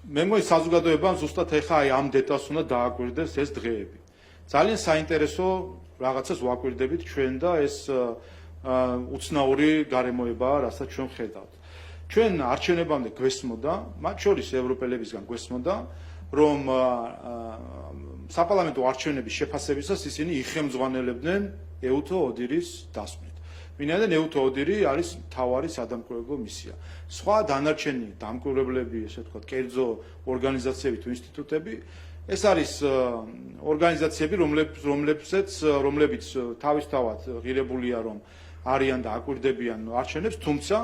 მე მგონი საზოგადოებამ ზუსტად ეხა აი ამ დეტალს უნდა დააკვირდეს ეს დღეები. ძალიან საინტერესო რაღაცას ვაკვირდებით ჩვენ და ეს უცნაური გარემოებაა, რასაც ჩვენ ხედავთ. ჩვენ არჩევნებამდე გვესმოდა, მათ შორის ევროპელებისგან გვესმოდა, რომ საპარლამენტო არჩევნების შეფასებისას ისინი იხელმძღვანელებდნენ ეუთო ოდირის დასკვნით. ვინაიდან ეუთო ოდირი არის მთავარი სადამკვირვებლო მისია. სხვა დანარჩენი დამკვირვებლები, ესე ვთქვათ, კერძო ორგანიზაციები თუ ინსტიტუტები, ეს არის ორგანიზაციები, რომლებიც თავისთავად ღირებულია, რომ არიან და აკვირდებიან არჩევნებს, თუმცა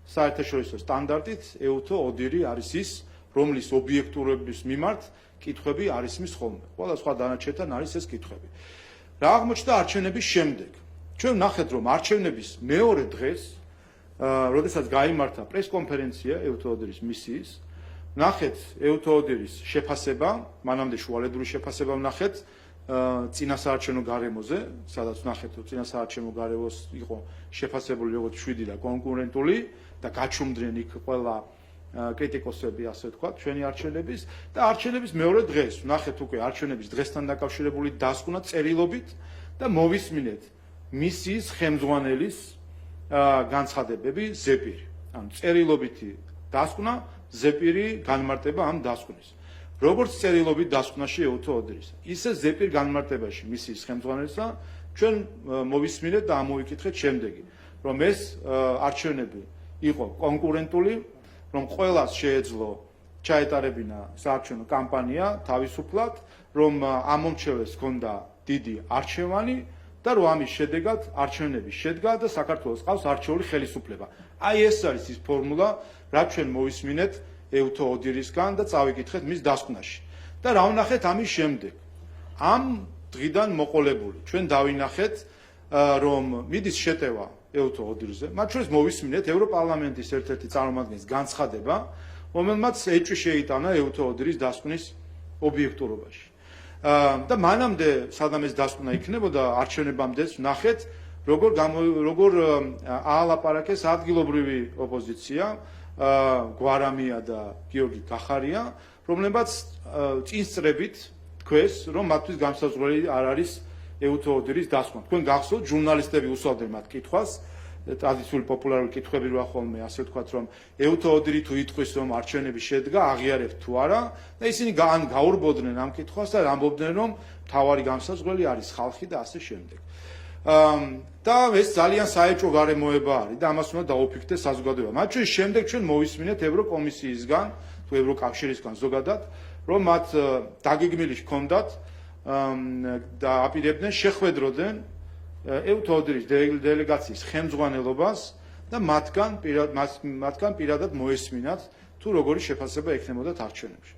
საერთაშორისო სტანდარტით ეუთო ოდირი არის ის, რომლის ობიექტურობის მიმართ კითხვები არ ისმის ხოლმე. ყველა სხვა დანარჩენთან არის ეს კითხვები. რა აღმოჩნდა არჩევნების შემდეგ? ჩვენ ვნახეთ, რომ არჩევნების მეორე დღეს, როდესაც გაიმართა პრესკონფერენცია ეუთო ოდირის მისიის, ვნახეთ ეუთო ოდირის შეფასება, მანამდე შუალედური შეფასება ვნახეთ წინასაარჩევნო გარემოზე, სადაც ვნახეთ, რომ წინასაარჩევნო გარემოს იყო შეფასებული როგორც 7 და კონკურენტული და გაჩუმდნენ იქ ყველა კრიტიკოსები, ასე ვთქვათ, ჩვენი არჩევნების და არჩევნების მეორე დღეს ვნახეთ უკვე არჩევნების დღესთან დაკავშირებული დასკვნა წერილობით და მოვისმინეთ მისიის ხელმძღვანელის განცხადებები ზეპირი. ანუ წერილობითი დასკვნა, ზეპირი განმარტება ამ დასკვნის. როგორც წერილობით დასკვნაში ეუთო ოდირის, ისე ზეპირ განმარტებაში მისიის ხელმძღვანელისა ჩვენ მოვისმინეთ და ამოვიკითხეთ შემდეგი, რომ ეს არჩევნები იყო კონკურენტული, რომ ყველას შეეძლო ჩაეტარებინა საარჩევნო კამპანია თავისუფლად, რომ ამომრჩევლებს ჰქონდა დიდი არჩევანი და რომ ამის შედეგად არჩევნები შედგა და საქართველოს ყავს არჩეული ხელისუფლება. აი ეს არის ის ფორმულა, რაც ჩვენ მოვისმინეთ ეუთო ოდირისგან და წავიკითხეთ მის დასკვნაში. და რა ვნახეთ ამის შემდეგ? ამ დღიდან მოყოლებული ჩვენ დავინახეთ, რომ მიდის შეტევა ეუთო ოდირზე, მათ შორის მოვისმინეთ ევროპარლამენტის ერთ-ერთი წარმომადგენლის განცხადება, რომელმაც ეჭვი შეიტანა ეუთო ოდირის დასკვნის ობიექტურობაში. და მანამდე, სადამ ეს დასკვნა იქნებოდა, არჩევნებამდეც ვნახეთ, როგორ აალაპარაკეს ადგილობრივი ოპოზიცია, გვარამია და გიორგი კახარია, რომლებაც წინსწრებით თქვეს, რომ მათთვის განსაზღვრელი არ არის ეუთო ოდირის დასკვნა. თქვენ გახსოვთ, ჟურნალისტები უსვამდნენ მათ კითხვას, ტრადიციული პოპულარული კითხვები როა ხოლმე, ასე ვთქვათ, რომ ეუთო ოდირი თუ იტყვის, რომ არჩევნები შედგა, აღიარებთ თუ არა, და ისინი გაურბოდნენ ამ კითხვას და ამბობდნენ, რომ მთავარი განსაზღვრელი არის ხალხი და ასე შემდეგ. და ეს ძალიან საეჭვო გარემოება არის და ამას უნდა დაუფიქრდეს საზოგადოება. მათ შორის შემდეგ ჩვენ მოვისმინეთ ევროკომისიისგან თუ ევროკავშირისგან ზოგადად, რომ მათ დაგეგმილი ჰქონდათ და აპირებდნენ შეხვედროდნენ ეუთო ოდირის დელეგაციის ხელმძღვანელობას და მათგან პირადად მოესმინათ თუ როგორი შეფასება ექნებოდათ არჩევნებში.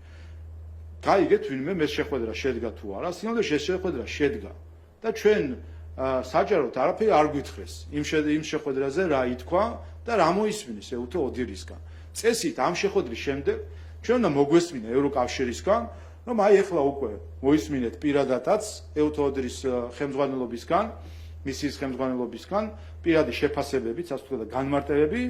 გაიგეთ ვინმე ეს შეხვედრა შედგა თუ არა, სინამდვილეში ეს შეხვედრა შედგა და ჩვენ საჯაროდ არაფერი არ გვითხრეს იმ შეხვედრაზე რა ითქვა და რა მოისმინეს ეუთო ოდირისგან. წესით ამ შეხვედრის შემდეგ ჩვენ უნდა მოგვესმინა ევროკავშირისგან, რომ აი ეხლა უკვე მოისმინეთ პირადადაც ეუთო ოდირის ხელმძღვანელობისგან, მისიის ხელმძღვანელობისგან პირადი შეფასებებიც, ასე ვთქვათ, და განმარტებები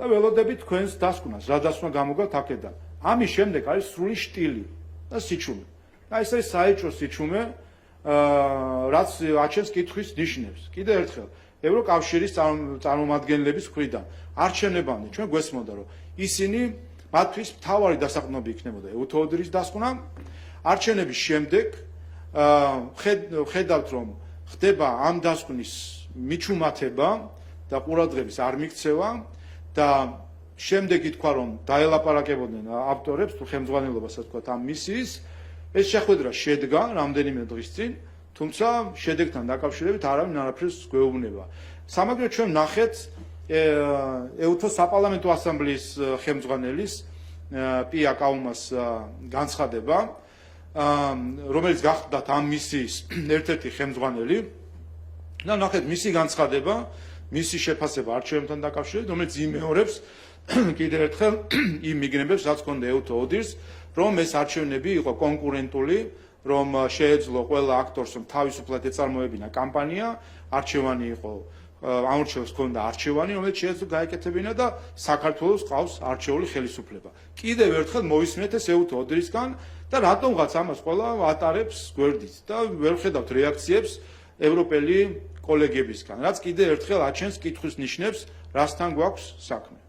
და ველოდებით თქვენს დასკვნას, რა დასკვნა გამოგაქვთ აქედან. ამის შემდეგ არის სრული შტილი და სიჩუმე. და ეს არის საეჭვო სიჩუმე, რაც აჩენს კითხვის ნიშნებს. კიდევ ერთხელ, ევროკავშირის წარმომადგენლების მხრიდან არჩევნებამდე ჩვენ გვესმოდა, რომ ისინი მათთვის მთავარი დასაყრდნობი იქნებოდა ეუთო ოდირის დასკვნა. არჩევნების შემდეგ ხედავთ, რომ ხდება ამ დასკვნის მიჩუმათება და ყურადღების არ მიქცევა და შემდეგ ითქვა, რომ დაელაპარაკებოდნენ ავტორებს თუ ხელმძღვანელობას, ასე ვთქვათ, ამ მისიის. ეს შეხვედრა შედგა რამდენიმე დღის წინ, თუმცა შედეგთან დაკავშირებით არავინ არაფერს გვეუბნება. სამაგრო ჩვენ ვნახეთ ეუთო საპარლამენტო ასამბლეის ხელმძღვანელის პია კაუმას განცხადება, რომელიც გახდათ ამ მისიის ერთ-ერთი ხელმძღვანელი და ვნახეთ მისი განცხადება, მისი შეფასება არჩევნებთან დაკავშირებით, რომელიც იმეორებს კიდევ ერთხელ იმ მიგრებებს, რაც ჰქონდა ეუთო ოდირს, რომ ეს არჩევნები იყო კონკურენტული, რომ შეეძლო ყველა აქტორს, რომ თავისუფლად ეწარმოებინა კამპანია, არჩევანი იყო ამორჩეულს ჰქონდა არჩევანი, რომელიც შეეძლო გაეკეთებინა და საქართველოს ყავს არჩეული ხელისუფლება. კიდევ ერთხელ მოვისმენთ ეს ეუთო ოდირისგან და რატომღაც ამას ყველა ატარებს გვერდით და ვერ ხედავთ რეაქციებს ევროპელი კოლეგებისგან, რაც კიდევ ერთხელ აჩენს კითხვის ნიშნებს, რასთან გვაქვს საქმე.